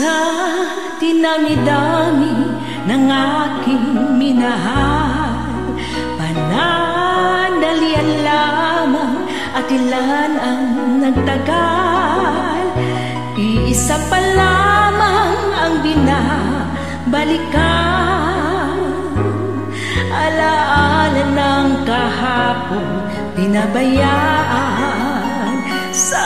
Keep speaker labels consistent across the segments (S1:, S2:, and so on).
S1: Sa dinami-dami ng aking minahal, panandalian lamang at ilan ang nagtagal. Iisa pa lamang ang binabalikan, alaala ng kahapon pinabayaan. Sa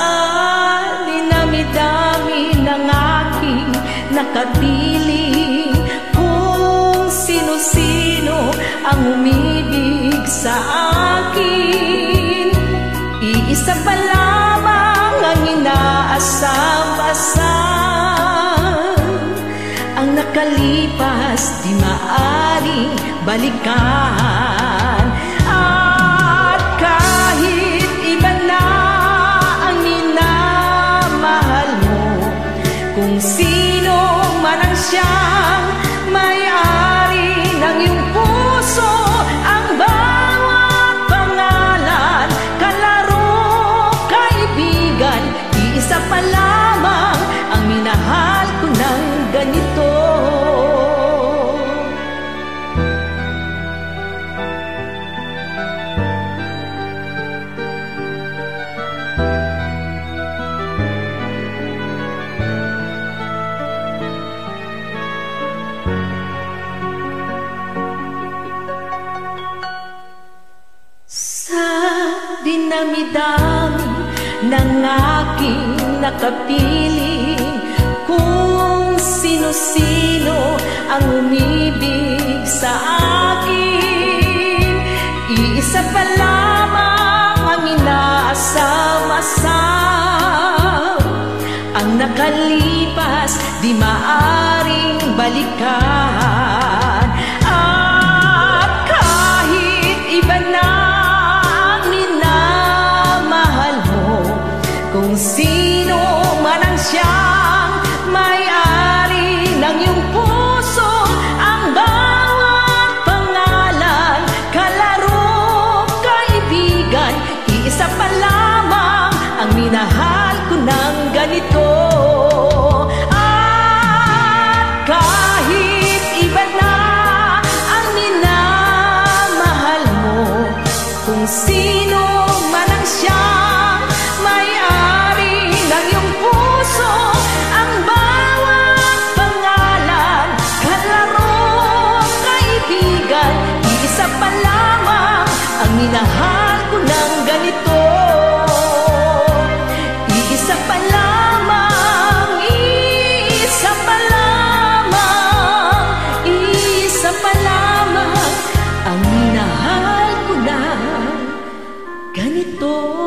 S1: dinami-dami ng aking nakapiling, kung sino-sino ang umibig sa akin, iisa pa lamang ang inaasam-asam. Ang nakalipas di maaring balikan. At kahit iba na ang minamahal mo, kung sino man ang siyang may-ari ng iyong puso, ang bawat pangalan, kalaro, kaibigan, iisa pa lamang ang minahal ko ng ganito. Dinami-dami ng aking nakapiling, kung sino-sino ang umibig sa akin, iisa pa lamang ang inaasam-asam. Ang nakalipas di maaring balikan. At kahit iba na kung sino man ang siyang may-ari ng iyong puso, ang bawat pangalan, kalaro, kaibigan, iisa pa lamang ang minahal ko ng ganito. At kahit iba na ang minamahal mo, kung sino man ang siyang minahal ko ng ganito. Iisa pa lamang, iisa pa lamang, iisa pa lamang ang minahal ko ng ganito.